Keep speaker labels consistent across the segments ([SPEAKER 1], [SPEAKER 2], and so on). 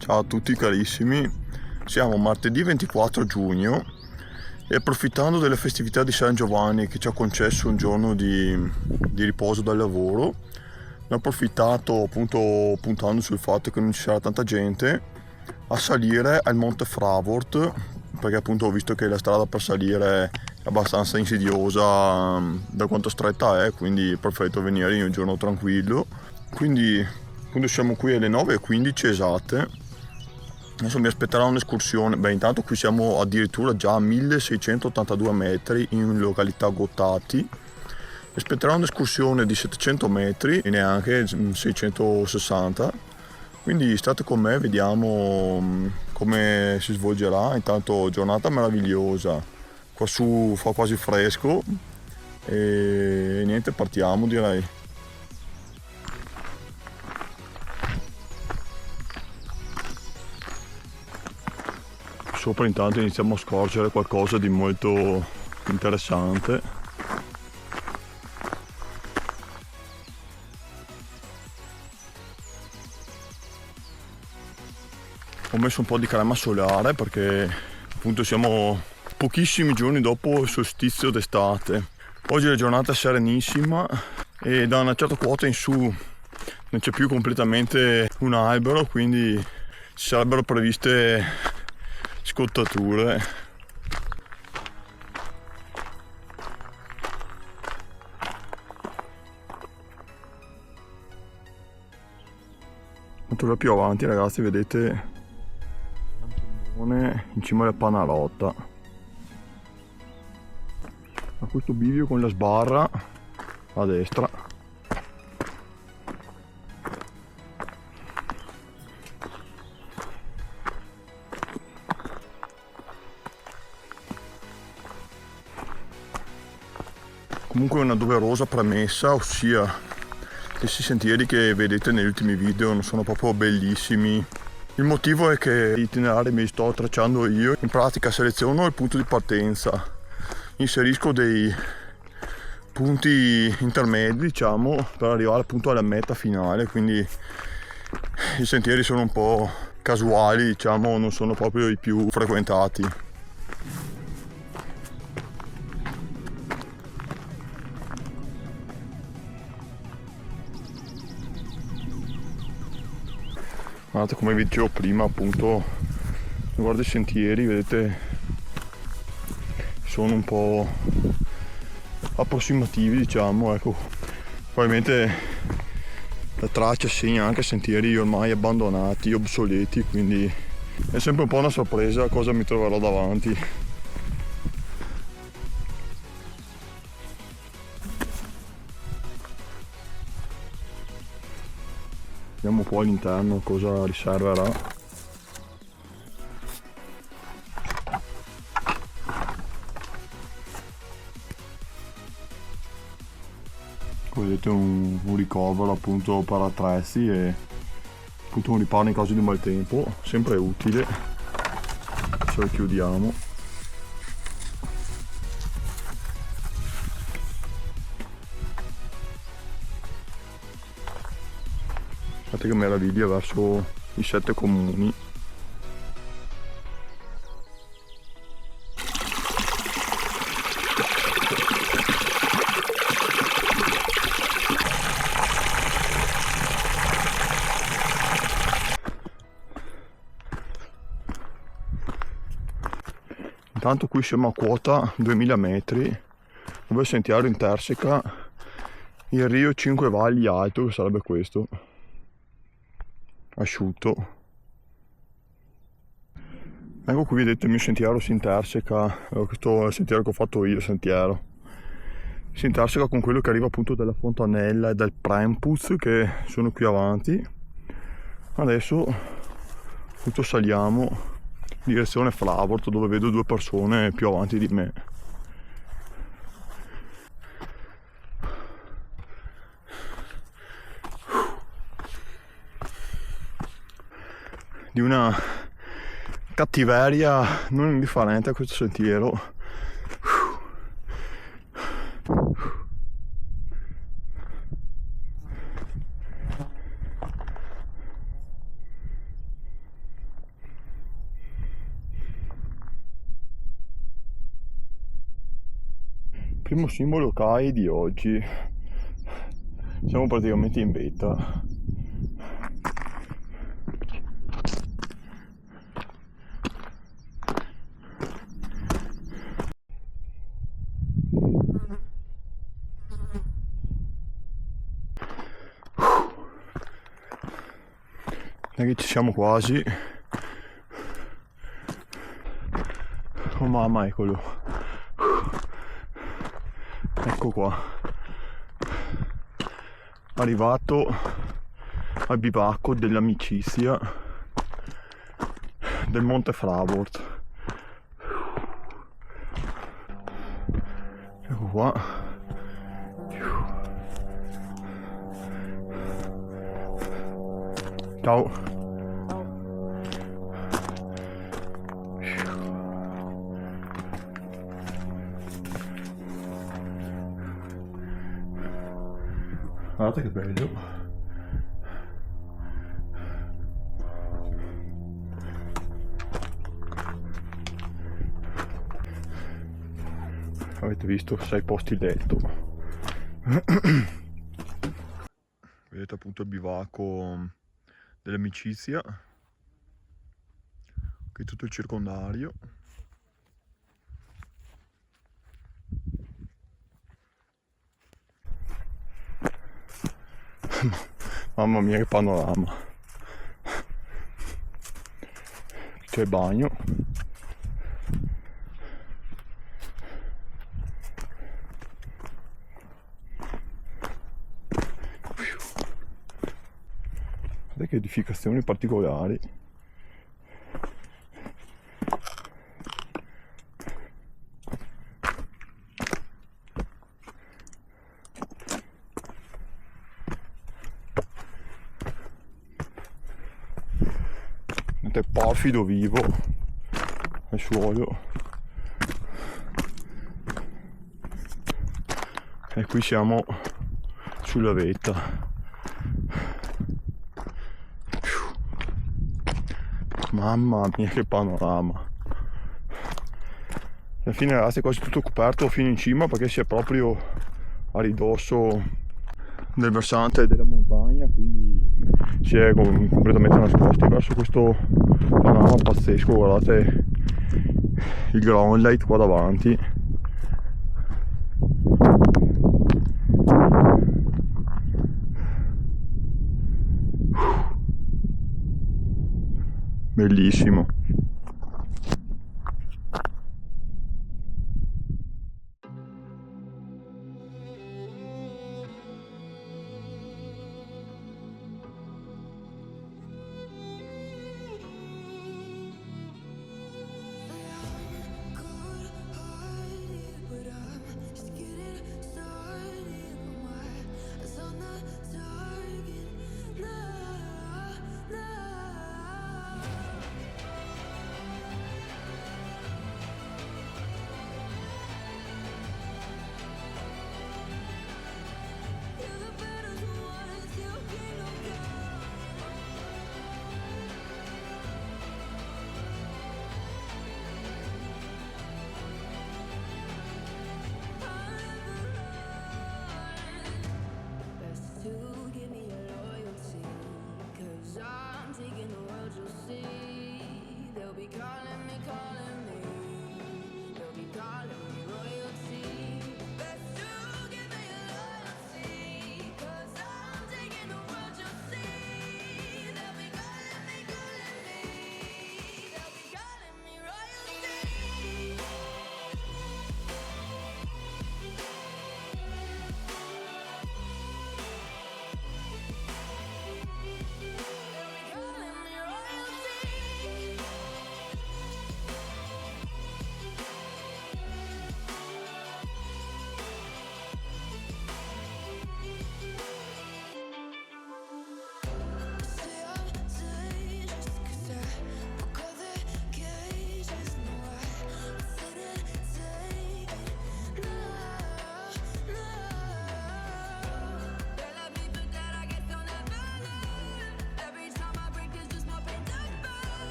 [SPEAKER 1] Ciao a tutti carissimi, siamo martedì 24 giugno e approfittando delle festività di San Giovanni che ci ha concesso un giorno di riposo dal lavoro, ne ho approfittato appunto puntando sul fatto che non ci sarà tanta gente a salire al Monte Fravort, perché appunto ho visto che la strada per salire è abbastanza insidiosa da quanto stretta è, quindi preferito venire in un giorno tranquillo. Quindi appunto siamo qui alle 9:15 esatte. Adesso mi aspetterà un'escursione. Intanto qui siamo addirittura già a 1682 metri in località Gottati. Mi aspetterà un'escursione di 700 metri e neanche 660. Quindi state con me, vediamo come si svolgerà. Intanto giornata meravigliosa. Qua su fa quasi fresco e niente, partiamo direi. Sopra intanto iniziamo a scorgere qualcosa di molto interessante. Ho messo un po' di crema solare perché appunto siamo pochissimi giorni dopo il solstizio d'estate. Oggi la giornata è serenissima e da una certa quota in su non c'è più completamente un albero, quindi ci sarebbero previste scottature. Molto più avanti ragazzi vedete l'Antonone in cima alla Panarotta, a questo bivio con la sbarra a destra. Comunque una doverosa premessa, ossia questi sentieri che vedete negli ultimi video non sono proprio bellissimi. Il motivo è che l'itinerari me li sto tracciando io, in pratica seleziono il punto di partenza, inserisco dei punti intermedi diciamo per arrivare appunto alla meta finale, quindi i sentieri sono un po' casuali diciamo, non sono proprio i più frequentati. Guardate, come vi dicevo prima, appunto riguardo i sentieri, vedete, sono un po' approssimativi diciamo, ecco. Probabilmente la traccia segna anche sentieri ormai abbandonati, obsoleti, quindi è sempre un po' una sorpresa cosa mi troverò davanti. Vediamo un po' all'interno cosa riserverà. Vedete un ricovero appunto per attrezzi e appunto un riparo in caso di maltempo, sempre utile. Ce lo chiudiamo. Guardate che meraviglia verso i 7 comuni. Intanto qui siamo a quota 2000 metri, dove il sentiero interseca il Rio Cinque Valli Alto, che sarebbe questo, asciutto. Ecco qui vedete il mio sentiero si interseca, questo è il sentiero che ho fatto io, si interseca con quello che arriva appunto dalla Fontanella e dal Prempuz, che sono qui avanti. Adesso appunto saliamo in direzione Fravort, dove vedo due persone più avanti di me. Di una cattiveria non indifferente a questo sentiero. Primo simbolo CAI di oggi. Siamo praticamente in vetta. Che ci siamo quasi. Oh mamma, eccolo. Ecco qua. Arrivato al bivacco dell'amicizia del Monte Fraport. Ecco qua. Ciao. Guardate che bello. Avete visto 6 posti letto. Vedete appunto il bivacco dell'amicizia, qui tutto il circondario. Mamma mia che panorama. C'è il bagno. Guardate che edificazioni particolari. Vedete Porfido vivo al suolo. E qui siamo sulla vetta. Mamma mia che panorama. Alla fine ragazzi è quasi tutto coperto fino in cima perché si è proprio a ridosso del versante della montagna, quindi si è completamente nascosti verso questo panorama pazzesco. Guardate il ground light qua davanti. Bellissimo.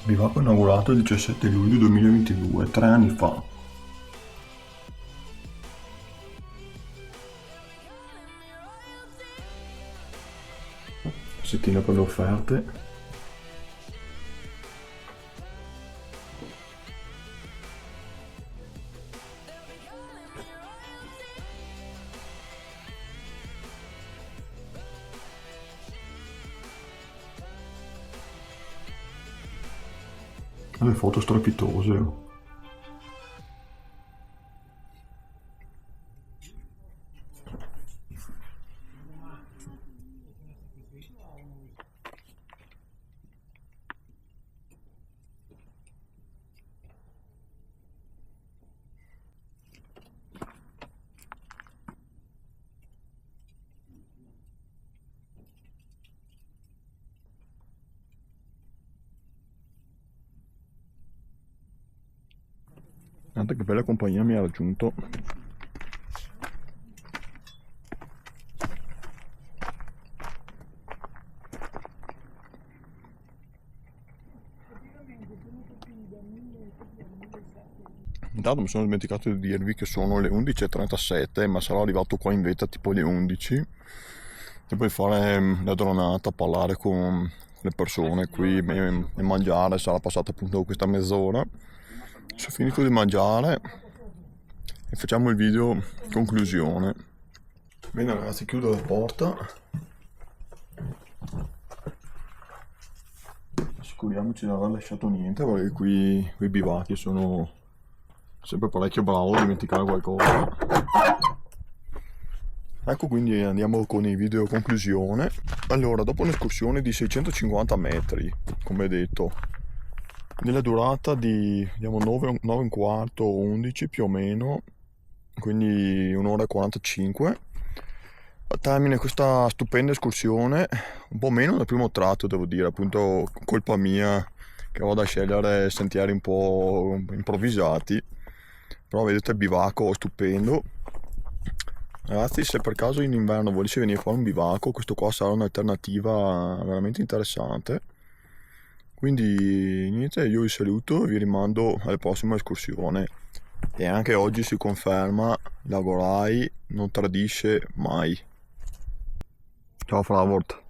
[SPEAKER 1] Bivacco inaugurato il 17 luglio 2022, 3 anni fa. Settina per le offerte. Le foto strepitose. Guarda che bella compagnia mi ha raggiunto. Intanto mi sono dimenticato di dirvi che sono le 11:37, ma sarò arrivato qua in vetta tipo le 11 e poi fare la giornata, parlare con le persone qui e mangiare. Sarà passata appunto questa mezz'ora. Se ho finito di mangiare e facciamo il video conclusione. Bene ragazzi, chiudo la porta. Assicuriamoci di non aver lasciato niente, perché qui i bivacchi sono sempre parecchio bravo a dimenticare qualcosa. Ecco, quindi andiamo con il video conclusione. Allora, dopo un'escursione di 650 metri, come detto, nella durata di 9 e un quarto, 11 più o meno, quindi un'ora e 45, termine questa stupenda escursione, un po' meno nel primo tratto devo dire, appunto colpa mia che vado a scegliere sentieri un po' improvvisati, però vedete il bivacco stupendo. Ragazzi, se per caso in inverno volessi venire a fare un bivacco, questo qua sarà un'alternativa veramente interessante. Quindi niente, io vi saluto e vi rimando alla prossima escursione. E anche oggi si conferma, l'Agorai non tradisce mai. Ciao Fravort.